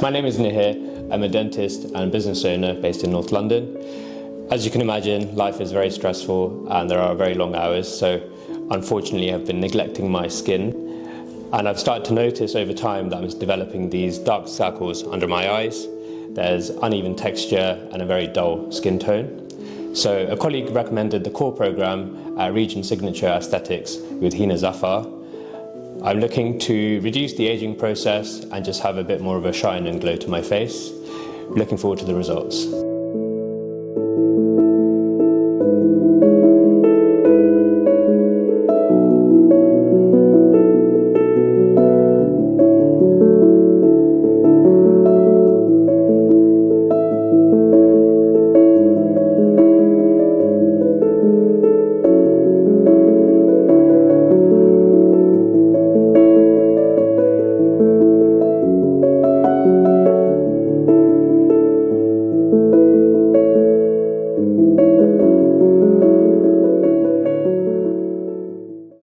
My name is Nihir. I'm a dentist and business owner based in North London. As you can imagine, life is very stressful and there are very long hours, so unfortunately I've been neglecting my skin. And I've started to notice over time that I'm developing these dark circles under my eyes. There's uneven texture and a very dull skin tone. So a colleague recommended the core program, ReGen Signature Aesthetics with Hina Zafar. I'm looking to reduce the aging process and just have a bit more of a shine and glow to my face. Looking forward to the results.